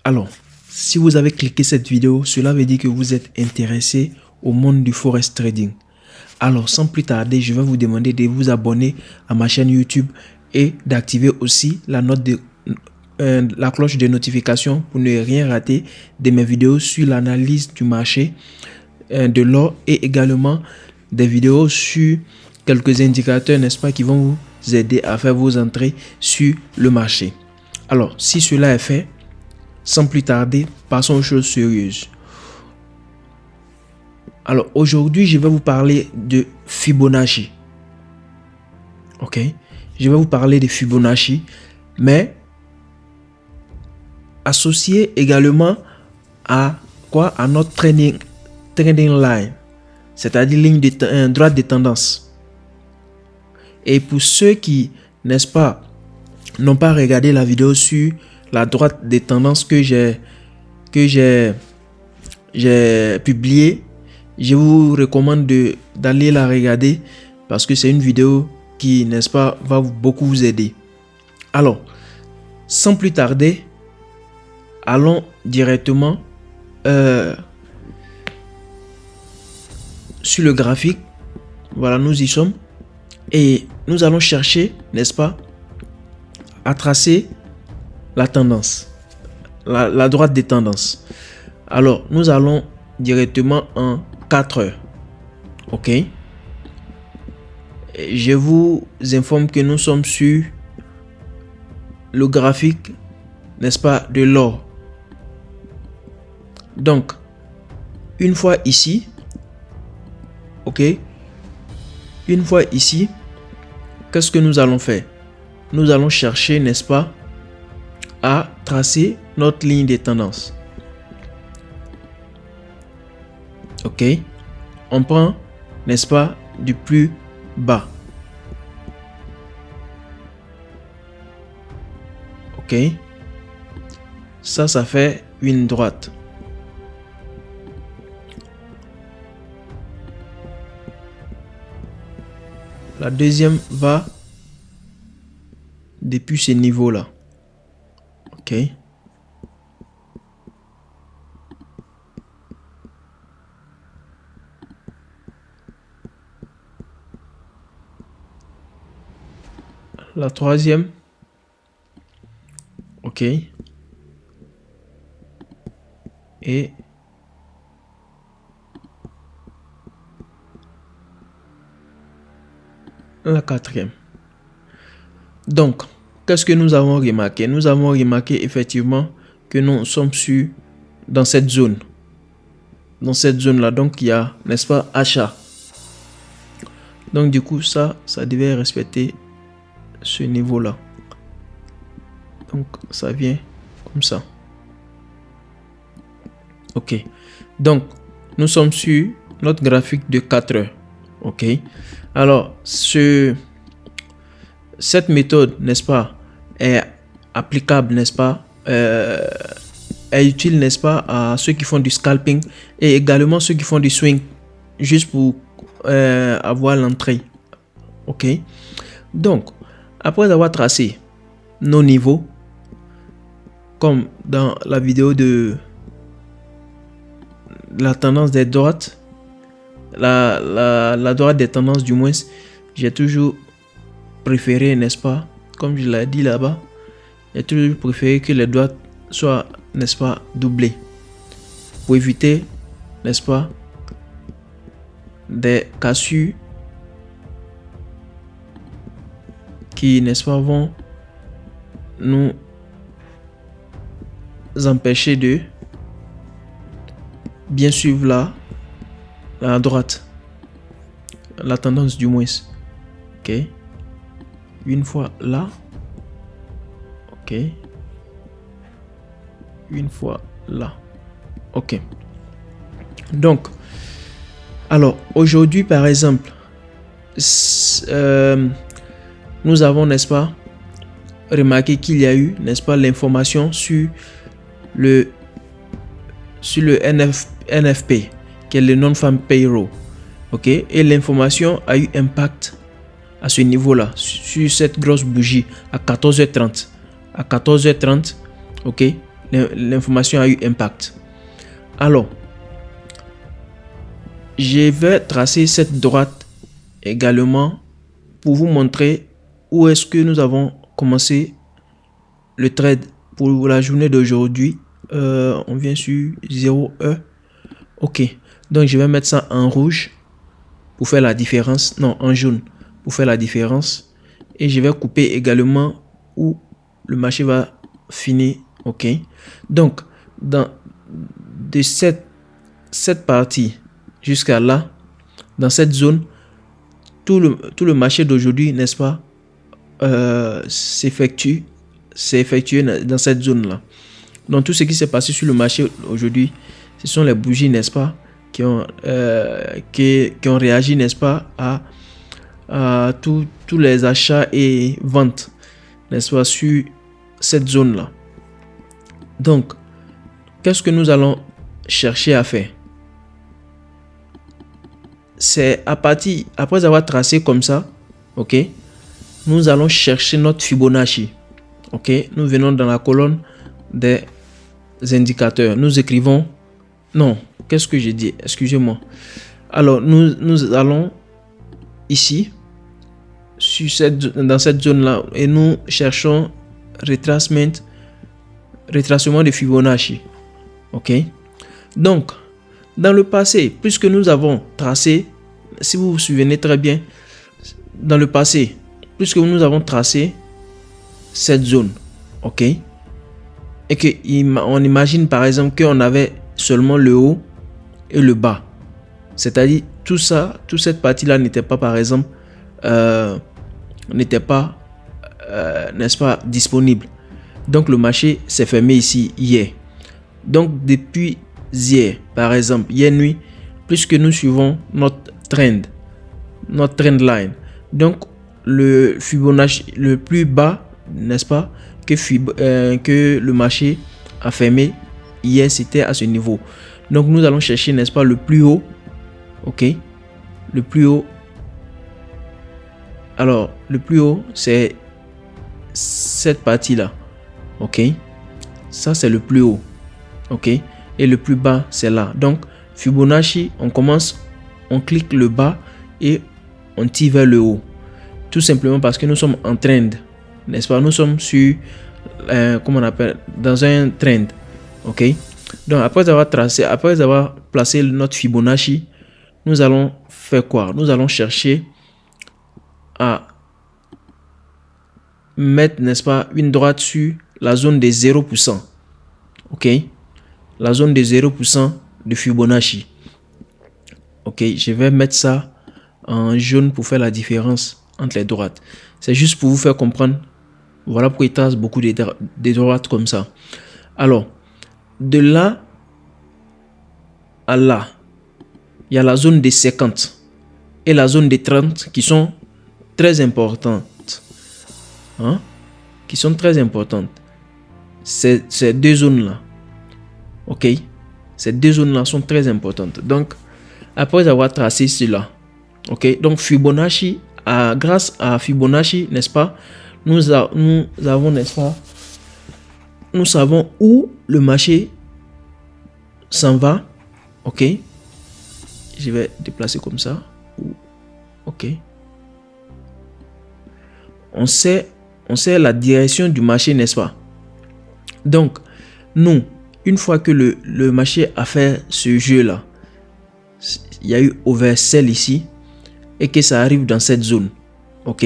Alors, si vous avez cliqué cette vidéo, cela veut dire que vous êtes intéressé au monde du forex trading. Alors, sans plus tarder, je vais vous demander de vous abonner à ma chaîne YouTube et d'activer aussi la cloche de notification pour ne rien rater de mes vidéos sur l'analyse du marché de l'or et également des vidéos sur quelques indicateurs, n'est-ce pas, qui vont vous aider à faire vos entrées sur le marché. Alors, si cela est fait, sans plus tarder, passons aux choses sérieuses. Alors, aujourd'hui, je vais vous parler de Fibonacci. Ok? Je vais vous parler de Fibonacci, mais associé également à quoi? À notre trading line, c'est-à-dire ligne de droite de tendance. Et pour ceux qui, n'est-ce pas, n'ont pas regardé la vidéo sur la droite des tendances que j'ai publiée, je vous recommande d'aller la regarder parce que c'est une vidéo qui, n'est-ce pas, va beaucoup vous aider. Alors, sans plus tarder, allons directement sur le graphique. Voilà, nous y sommes. Et nous allons chercher, n'est-ce pas, à tracer la tendance, la droite des tendances. Alors, nous allons directement en 4 heures. Ok. Et je vous informe que nous sommes sur le graphique, n'est-ce pas, de l'or. Donc, une fois ici, ok, une fois ici, qu'est-ce que nous allons faire? Nous allons chercher, n'est-ce pas, à tracer notre ligne de tendance. Ok, on prend, n'est-ce pas, du plus bas. Ok, ça fait une droite. La deuxième va depuis ce niveau-là. Ok. La troisième. Ok. Et la quatrième. Donc, qu'est-ce que nous avons remarqué? Nous avons remarqué effectivement que nous sommes dans cette zone. Dans cette zone-là, donc il y a, n'est-ce pas, achat. Donc du coup, ça devait respecter ce niveau-là. Donc ça vient comme ça. Ok. Donc, nous sommes sur notre graphique de 4 heures. Ok. Alors, cette méthode, n'est-ce pas, est applicable, n'est-ce pas, est utile, n'est-ce pas, à ceux qui font du scalping et également ceux qui font du swing, juste pour avoir l'entrée. Ok. Donc, après avoir tracé nos niveaux, comme dans la vidéo de la tendance des droites, la droite des tendances du moins, j'ai toujours préféré, n'est-ce pas, comme je l'ai dit là-bas, j'ai toujours préféré que les droites soient, n'est-ce pas, doublées pour éviter, n'est-ce pas, des cassures qui, n'est-ce pas, vont nous empêcher de bien suivre la droite, la tendance du moins. Ok, une fois là. Ok, une fois là. Ok. Donc, alors aujourd'hui par exemple, nous avons, n'est-ce pas, remarqué qu'il y a eu, n'est-ce pas, l'information sur le NFP, qui est le non-farm payroll. Ok, et l'information a eu impact à ce niveau-là, sur cette grosse bougie à 14h30. À 14h30, ok, l'information a eu impact. Alors, je vais tracer cette droite également pour vous montrer où est-ce que nous avons commencé le trade pour la journée d'aujourd'hui. On vient sur 0E. Ok, donc je vais mettre ça en rouge pour faire la différence. Non, en jaune pour faire la différence. Et je vais couper également où le marché va finir. Ok, donc de cette partie jusqu'à là, dans cette zone, tout le marché d'aujourd'hui, n'est-ce pas, s'effectue dans cette zone là. Donc tout ce qui s'est passé sur le marché aujourd'hui, ce sont les bougies, n'est-ce pas, qui ont réagi, n'est-ce pas, à tous les achats et ventes, n'est-ce pas, sur cette zone là. Donc qu'est-ce que nous allons chercher à faire? C'est après avoir tracé comme ça, ok, nous allons chercher notre Fibonacci. Ok, nous venons dans la colonne des indicateurs. Nous écrivons, non, qu'est-ce que j'ai dit? Excusez-moi. Alors, nous allons ici, dans cette zone-là, et nous cherchons retracement de Fibonacci. Ok, donc, dans le passé, puisque nous avons tracé, si vous vous souvenez très bien, dans le passé, puisque nous avons tracé cette zone, ok, et que on imagine par exemple qu'on avait seulement le haut et le bas, c'est-à-dire toute cette partie-là n'était pas, par exemple, n'est-ce pas, disponible. Donc le marché s'est fermé ici hier. Donc depuis hier, par exemple, hier nuit, puisque nous suivons notre trend line, donc le Fibonacci le plus bas, n'est-ce pas, que le marché a fermé hier, c'était à ce niveau. Donc nous allons chercher, n'est-ce pas, le plus haut. Ok, le plus haut. Alors le plus haut, c'est cette partie là. Ok, ça c'est le plus haut. Ok, et le plus bas c'est là. Donc Fibonacci, on clique le bas et on tire vers le haut, tout simplement parce que nous sommes en trend, n'est-ce pas, nous sommes sur comment on appelle, dans un trend. Ok, donc après avoir placé notre Fibonacci, nous allons faire quoi? Nous allons chercher à mettre, n'est-ce pas, une droite sur la zone des 0%. ok, la zone de 0% de Fibonacci. Ok, je vais mettre ça en jaune pour faire la différence entre les droites. C'est juste pour vous faire comprendre. Voilà pourquoi il trace beaucoup de droites comme ça. Alors, de là à là, il y a la zone des 50 et la zone des 30 qui sont très importantes. Hein? Qui sont très importantes. Ces deux zones-là. Ok, ces deux zones-là sont très importantes. Donc, après avoir tracé cela, ok, donc Fibonacci, grâce à Fibonacci, n'est-ce pas, nous avons, n'est-ce pas, nous savons où le marché s'en va. Ok, je vais déplacer comme ça. Ok, on sait la direction du marché, n'est-ce pas? Donc, nous, une fois que le marché a fait ce jeu-là, il y a eu oversell ici, et que ça arrive dans cette zone, ok,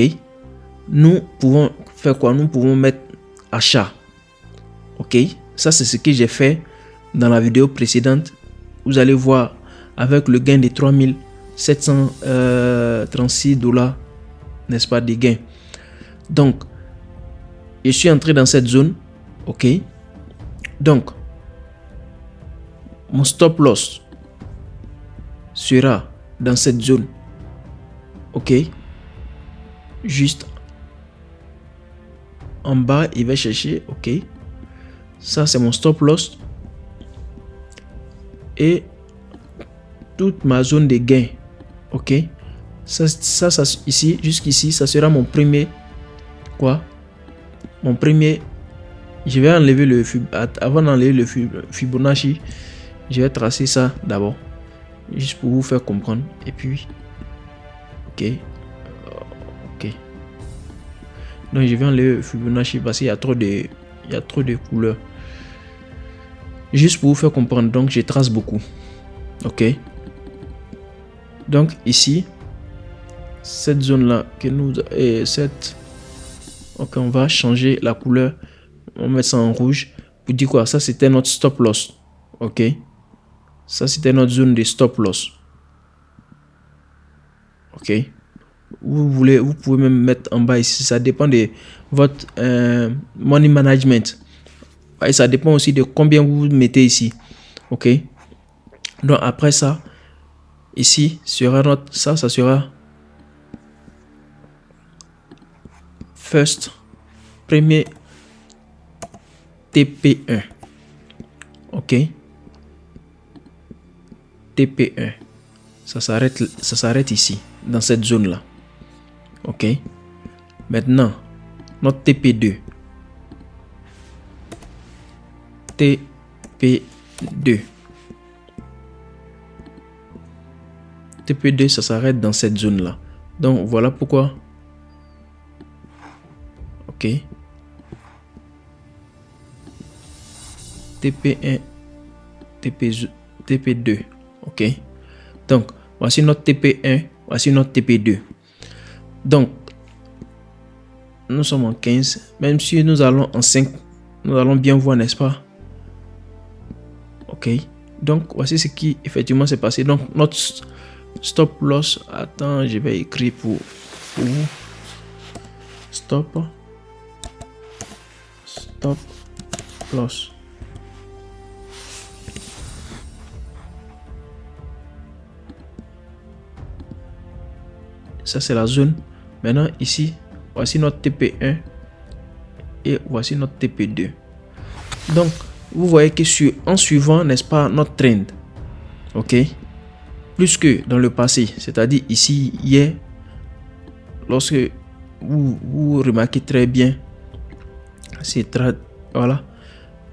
nous pouvons faire quoi? Nous pouvons mettre achat. Ok, ça c'est ce que j'ai fait dans la vidéo précédente. Vous allez voir avec le gain de 3736 $, n'est-ce pas, des gains. Donc, je suis entré dans cette zone. Ok, donc mon stop loss sera dans cette zone. Ok, juste en bas, il va chercher. Ok, ça c'est mon stop loss et toute ma zone de gain. Ok, ça ici, jusqu'ici, ça sera mon premier, quoi, mon premier Je vais enlever le avant d'enlever le Fibonacci, je vais tracer ça d'abord, juste pour vous faire comprendre. Et puis, ok. Donc je vais enlever le Fibonacci parce qu'il y a trop de couleurs. Juste pour vous faire comprendre, donc je trace beaucoup. Ok. Donc ici, cette zone là que nous ok, on va changer la couleur, on va mettre ça en rouge pour dire quoi? Ça c'était notre stop loss. Ok, ça c'était notre zone de stop loss. Ok, vous pouvez même mettre en bas ici, ça dépend de votre money management. Et ça dépend aussi de combien vous mettez ici. Ok, donc après ça, ici sera notre, ça sera premier TP1. Ok, TP1, ça s'arrête ici dans cette zone là. Ok, maintenant notre TP2, TP2 ça s'arrête dans cette zone là. Donc voilà pourquoi. Ok, TP1, TP2. Ok, donc voici notre TP1, voici notre TP2. Donc nous sommes en 15, même si nous allons en 5, nous allons bien voir, n'est-ce pas? Ok, donc voici ce qui effectivement s'est passé. Donc notre stop loss, attends, je vais écrire pour vous. Stop loss. Ça c'est la zone. Maintenant ici, voici notre TP1 et voici notre TP2. Donc vous voyez que en suivant, n'est-ce pas, notre trend, ok, plus que dans le passé, c'est-à-dire ici hier, lorsque vous remarquez très bien, voilà,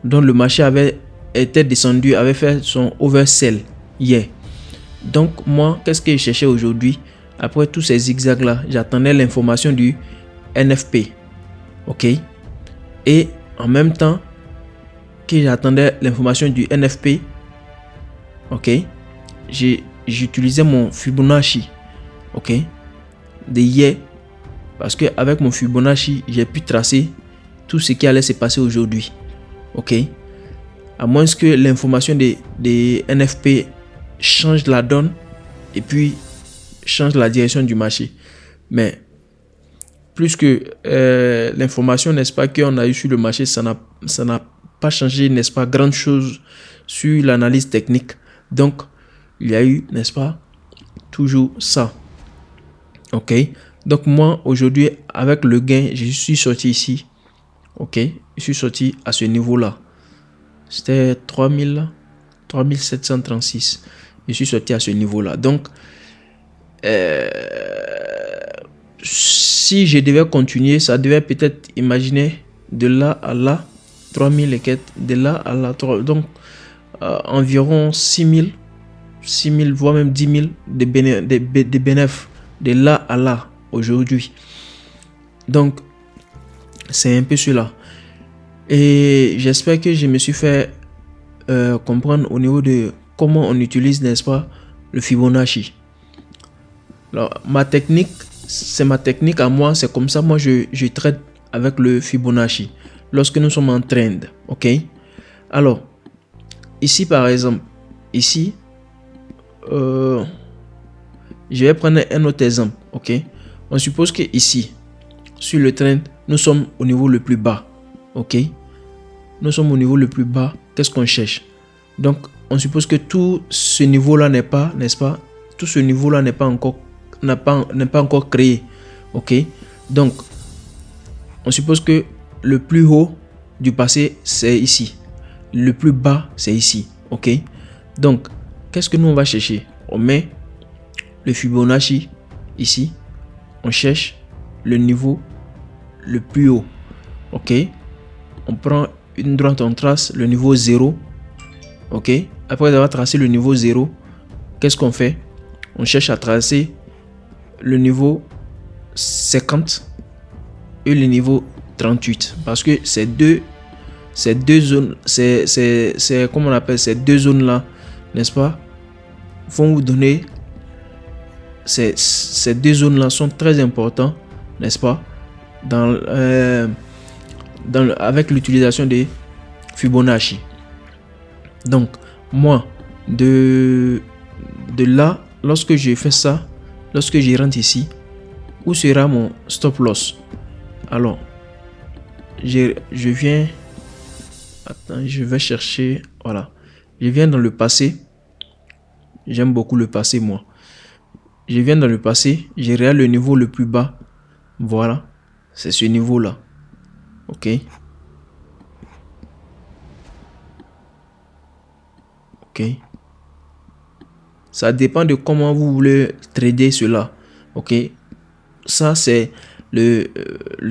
donc le marché était descendu, avait fait son oversell hier. Donc moi, qu'est-ce que je cherchais aujourd'hui? Après tous ces zigzags là, j'attendais l'information du NFP. Ok, et en même temps que j'attendais l'information du NFP, ok, j'utilisais mon Fibonacci, ok, de hier, parce que avec mon Fibonacci j'ai pu tracer tout ce qui allait se passer aujourd'hui. Ok, à moins que l'information des NFP change la donne et puis change la direction du marché. Mais plus que l'information, n'est-ce pas, qu'on a eu sur le marché, ça n'a pas changé, n'est-ce pas, grande chose sur l'analyse technique. Donc il y a eu, n'est-ce pas, toujours ça. Ok, donc moi aujourd'hui avec le gain, je suis sorti ici. Ok, je suis sorti à ce niveau là, c'était 3736. Je suis sorti à ce niveau là. Donc si je devais continuer, ça devait peut-être, imaginer, de là à là 3000 et quelques, de là à là 3, donc environ 6000 voire même 10 000 de bénéfices de là à là aujourd'hui. Donc c'est un peu cela, et j'espère que je me suis fait comprendre au niveau de comment on utilise, n'est-ce pas, le Fibonacci. Alors ma technique, c'est ma technique à moi, c'est comme ça moi je traite avec le Fibonacci lorsque nous sommes en trend. Ok, alors ici par exemple, ici je vais prendre un autre exemple. Ok, on suppose que ici sur le trend nous sommes au niveau le plus bas. Ok, nous sommes au niveau le plus bas. Qu'est-ce qu'on cherche? Donc on suppose que tout ce niveau là n'est pas, n'est-ce pas, tout ce niveau là n'est pas encore créé. Ok, donc on suppose que le plus haut du passé c'est ici, le plus bas c'est ici. Ok, donc qu'est-ce que nous on va chercher? On met le Fibonacci ici, on cherche le niveau le plus haut. Ok, on prend une droite, on trace le niveau 0. Ok. Après avoir tracé le niveau 0, qu'est-ce qu'on fait? On cherche à tracer le niveau 50 et le niveau 38. Parce que ces deux zones, c'est comment on appelle ces deux zones-là, n'est-ce pas, vont vous donner, ces deux zones-là sont très importantes, n'est-ce pas, avec l'utilisation des Fibonacci. Donc, moi, de là, lorsque je fais ça, lorsque je rentre ici, où sera mon stop loss? Alors, je viens, attends, je vais chercher, voilà, je viens dans le passé. J'aime beaucoup le passé, moi. Je viens dans le passé, je regarde le niveau le plus bas. Voilà, c'est ce niveau-là. Ok. Ok. Ça dépend de comment vous voulez trader cela. Ok. Ça, c'est le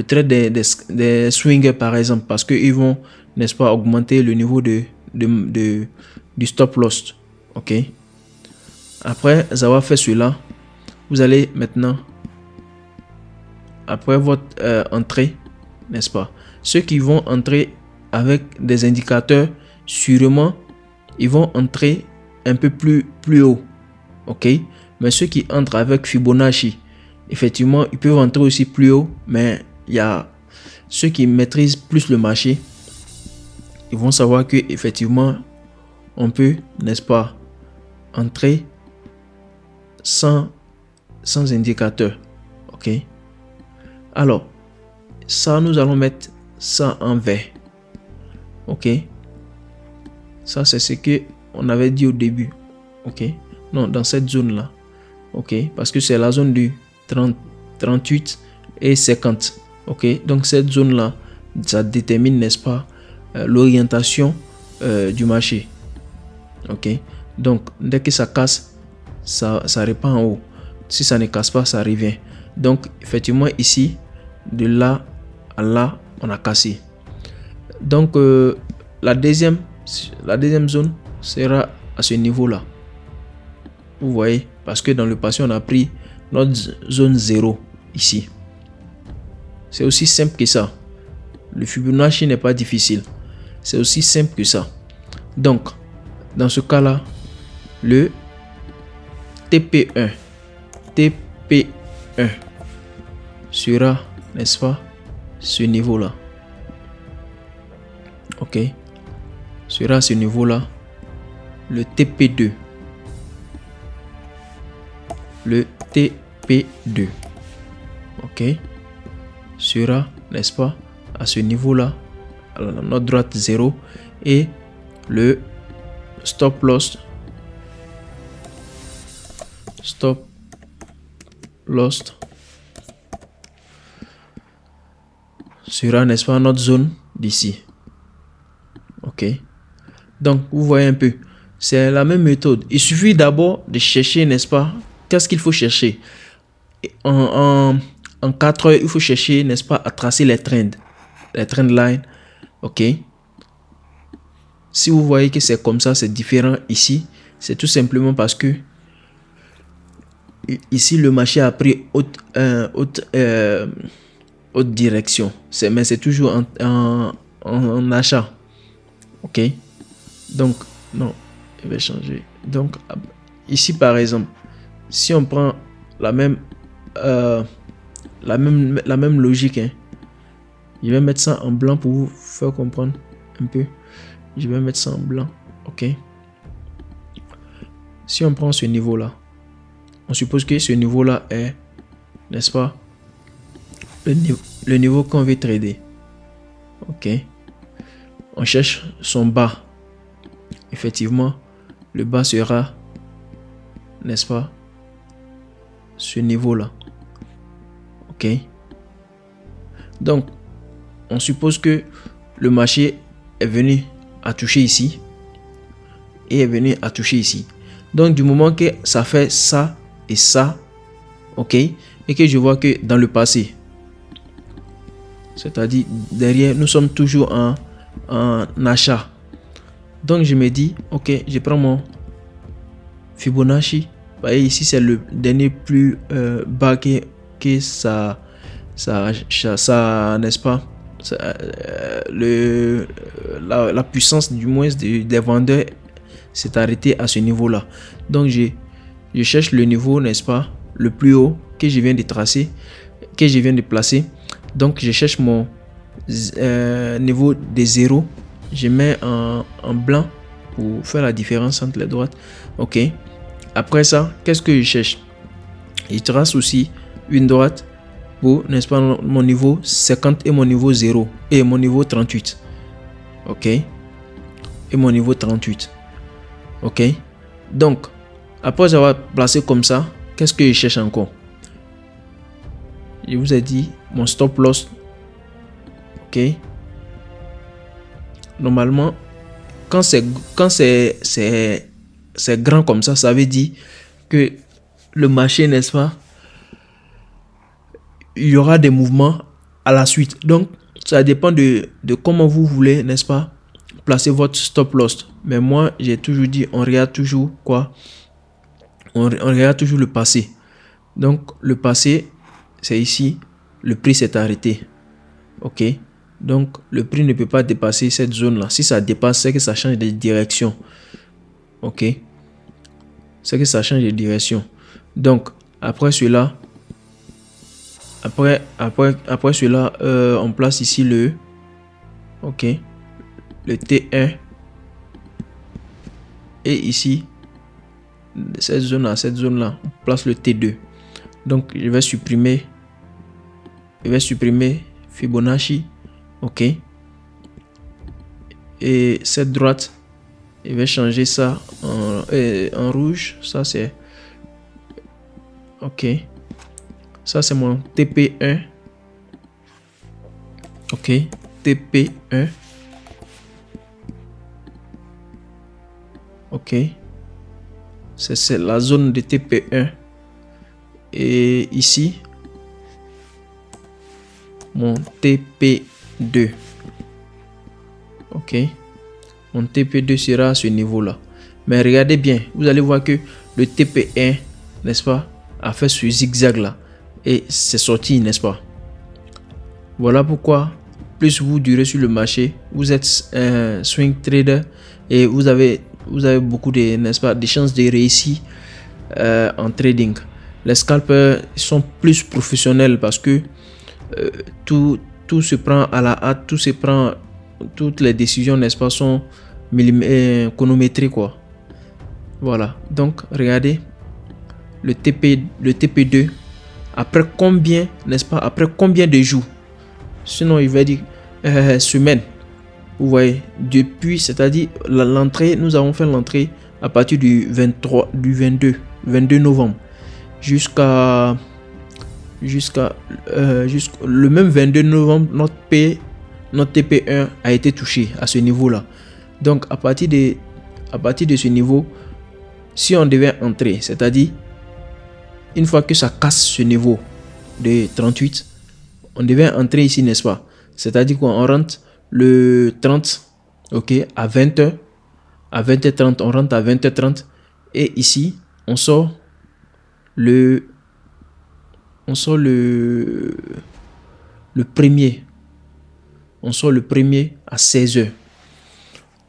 trade des swingers, par exemple, parce qu'ils vont, n'est-ce pas, augmenter le niveau du stop loss. Ok. Après avoir fait cela, vous allez maintenant, après votre entrée, n'est-ce pas, ceux qui vont entrer avec des indicateurs, sûrement, ils vont entrer un peu plus haut. Ok. Mais ceux qui entrent avec Fibonacci, effectivement, ils peuvent entrer aussi plus haut, mais il y a ceux qui maîtrisent plus le marché, ils vont savoir que effectivement, on peut, n'est-ce pas, entrer sans indicateur. Ok. Alors, ça, nous allons mettre ça en vert. Ok. Ça, c'est ce que on avait dit au début. Ok. Non, dans cette zone là. Ok. Parce que c'est la zone du 38 et 50. Ok. Donc cette zone là, ça détermine, n'est-ce pas, l'orientation du marché. Ok. Donc dès que ça casse, ça repart en haut. Si ça ne casse pas, ça revient. Donc effectivement ici, de là à là, on a cassé. Donc la deuxième zone sera à ce niveau là. Vous voyez, parce que dans le passé on a pris notre zone 0 ici. C'est aussi simple que ça. Le Fibonacci n'est pas difficile. C'est aussi simple que ça. Donc dans ce cas là, le TP1 sera, n'est-ce pas, ce niveau là. Ok. Sera ce niveau là. Le TP2. Le TP2. Ok. Sera, n'est-ce pas, à ce niveau là. À notre droite 0. Et le stop loss. Stop loss sera, n'est-ce pas, notre zone d'ici. Ok. Donc vous voyez un peu, c'est la même méthode. Il suffit d'abord de chercher, n'est-ce pas, qu'est-ce qu'il faut chercher en 4 heures. Il faut chercher, n'est-ce pas, à tracer les trend lines. Ok. Si vous voyez que c'est comme ça, c'est différent ici, c'est tout simplement parce que ici le marché a pris haute direction, mais c'est toujours en achat. Ok. Donc non, il va changer. Donc ici par exemple, si on prend la même logique, hein, je vais mettre ça en blanc pour vous faire comprendre un peu. Je vais mettre ça en blanc. Ok. Si on prend ce niveau là, on suppose que ce niveau là est, n'est-ce pas, le niveau qu'on veut trader. Ok. On cherche son bas. Effectivement, le bas sera, n'est-ce pas, ce niveau là. Ok. Donc on suppose que le marché est venu à toucher ici et est venu à toucher ici. Donc du moment que ça fait ça et ça, ok, et que je vois que dans le passé, c'est-à-dire derrière, nous sommes toujours en en achat. Donc je me dis, ok, je prends mon Fibonacci. Vous voyez ici, c'est le dernier plus bas que ça n'est-ce pas, la puissance du moins des vendeurs s'est arrêtée à ce niveau-là. Donc je cherche le niveau, n'est-ce pas, le plus haut que je viens de tracer, que je viens de placer. Donc je cherche mon niveau des zéros. Je mets en blanc pour faire la différence entre les droites. Ok. Après ça, qu'est-ce que je cherche? Je trace aussi une droite pour, n'est-ce pas, mon niveau 50 et mon niveau 0 et mon niveau 38. Ok. Et mon niveau 38. Ok. Donc, après avoir placé comme ça, qu'est-ce que je cherche encore? Je vous ai dit mon stop loss. Ok. Normalement, quand c'est grand comme ça veut dire que le marché, n'est-ce pas, il y aura des mouvements à la suite. Donc, ça dépend de comment vous voulez, n'est-ce pas, placer votre stop loss. Mais moi, j'ai toujours dit, on regarde toujours quoi? On regarde toujours le passé. Donc, le passé, c'est ici, le prix s'est arrêté. Ok. Donc, le prix ne peut pas dépasser cette zone-là. Si ça dépasse, c'est que ça change de direction. Ok. C'est que ça change de direction. Donc, après cela, on place ici le, ok, le T1. Et ici, cette zone-là, on place le T2. Donc, je vais supprimer Fibonacci. Ok. Et cette droite, je vais changer ça en rouge. Ça, c'est... Ok. Ça, c'est mon TP1. Ok. TP1. Ok. C'est la zone de TP1. Et ici, mon TP2. Ok. Mon TP2 sera à ce niveau-là. Mais regardez bien, vous allez voir que le TP1, n'est-ce pas, a fait ce zigzag-là. Et c'est sorti, n'est-ce pas? Voilà pourquoi, plus vous durez sur le marché, vous êtes un swing trader et vous avez beaucoup de, n'est-ce pas, de chances de réussir en trading. Les scalpers sont plus professionnels parce que tout se prend à la hâte, toutes les décisions, n'est-ce pas, sont chronométrées, quoi. Voilà, donc regardez le TP2 après combien, n'est-ce pas, après combien de jours, sinon il va dire semaine. Vous voyez, depuis, c'est-à-dire l'entrée, nous avons fait l'entrée à partir du 22 novembre jusqu'à le même 22 novembre, notre TP1 a été touché à ce niveau-là. Donc à partir de ce niveau, si on devait entrer, c'est-à-dire une fois que ça casse ce niveau de 38, on devait entrer ici, n'est-ce pas? C'est-à-dire qu'on rentre le 30, ok, à 20h, à 20h30, on rentre à 20h30 et ici, on sort le premier. On sort le premier à 16h.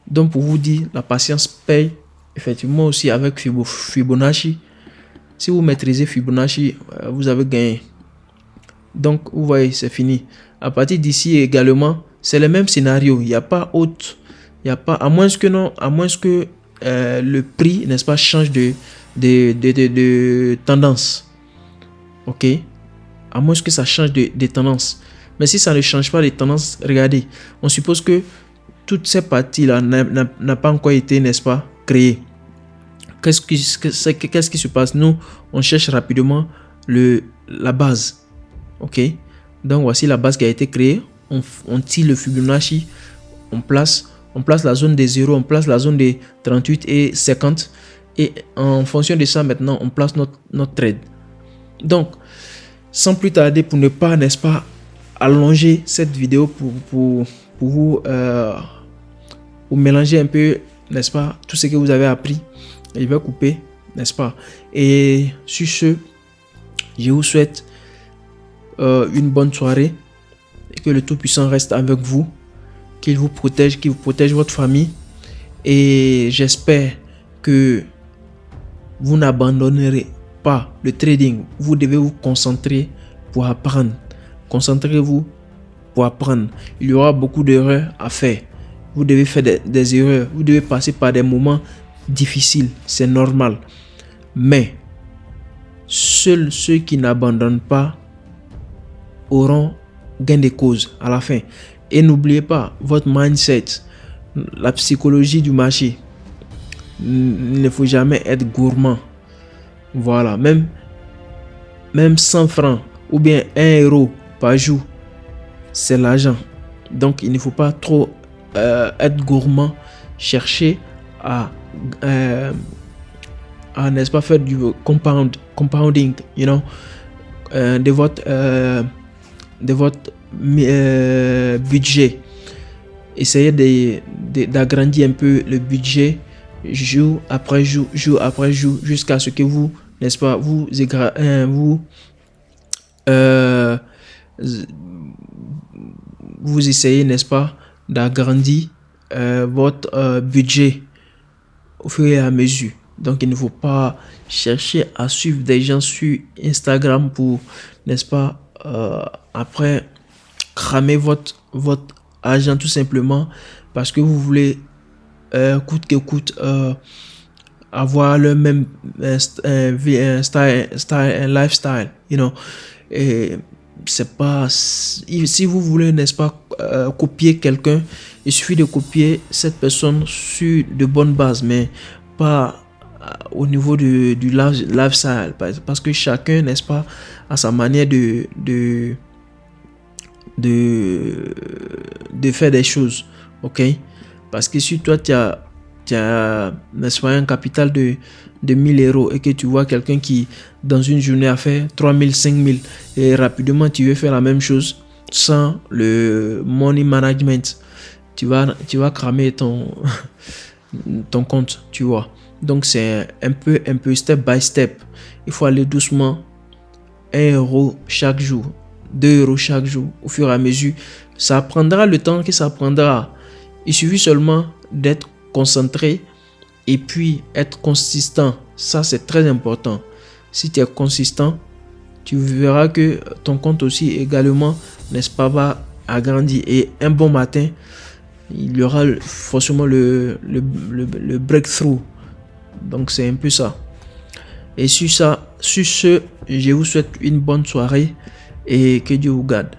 Donc pour vous dire, la patience paye. Effectivement aussi avec Fibonacci. Si vous maîtrisez Fibonacci, vous avez gagné. Donc vous voyez, c'est fini. À partir d'ici également, c'est le même scénario. Il n'y a pas autre. Il n'y a pas, à moins que le prix, n'est-ce pas, change de tendance. Ok. À moins que ça change de tendance. Mais si ça ne change pas de tendance, regardez, on suppose que toutes ces parties-là n'a pas encore été, n'est-ce pas, créées. Qu'est-ce qui se passe? Nous, on cherche rapidement la base. Ok. Donc, voici la base qui a été créée. On tire le Fibonacci. On place la zone des 0, on place la zone des 38 et 50. Et en fonction de ça, maintenant, on place notre trade. Donc, sans plus tarder, pour ne pas, n'est-ce pas, allonger cette vidéo pour vous Vous mélangez un peu, n'est-ce pas, tout ce que vous avez appris. Et je vais couper, n'est-ce pas. Et sur ce, je vous souhaite une bonne soirée. Et que le Tout-Puissant reste avec vous. Qu'il vous protège votre famille. Et j'espère que vous n'abandonnerez pas le trading. Vous devez vous concentrer pour apprendre. Concentrez-vous pour apprendre. Il y aura beaucoup d'erreurs à faire. Vous devez faire des erreurs. Vous devez passer par des moments difficiles. C'est normal. Mais seuls ceux qui n'abandonnent pas auront gain de cause à la fin. Et n'oubliez pas votre mindset, la psychologie du marché. Il ne faut jamais être gourmand. Voilà, même 100 francs ou bien 1 euro par jour, c'est l'argent. Donc il ne faut pas trop être gourmand. Chercher à n'est-ce pas, faire du compounding, you know, de votre budget. Essayez d'agrandir un peu le budget jour après jour, jusqu'à ce que vous, n'est-ce pas, vous essayez, n'est-ce pas, d'agrandir votre budget au fur et à mesure. Donc il ne faut pas chercher à suivre des gens sur Instagram pour, n'est-ce pas, après cramer votre argent tout simplement parce que vous voulez coûte que coûte avoir le même lifestyle, you know. Et c'est pas, si vous voulez, n'est-ce pas, copier quelqu'un, il suffit de copier cette personne sur de bonnes bases, mais pas au niveau du lifestyle, parce que chacun, n'est-ce pas, a sa manière de faire des choses, ok. Parce que si toi tu as n'est-ce pas, un capital de 1000 euros et que tu vois quelqu'un qui dans une journée a fait 3000, 5000 et rapidement tu veux faire la même chose sans le money management, tu vas cramer ton compte, tu vois. Donc c'est un peu step by step. Il faut aller doucement. 1 euro chaque jour, 2 euros chaque jour, au fur et à mesure. Ça prendra le temps que ça prendra. Il suffit seulement d'être concentré et puis être consistant. Ça, c'est très important. Si tu es consistant, tu verras que ton compte aussi également, n'est-ce pas, va agrandir. Et un bon matin, il y aura forcément le breakthrough. Donc, c'est un peu ça. Et sur ce, je vous souhaite une bonne soirée et que Dieu vous garde.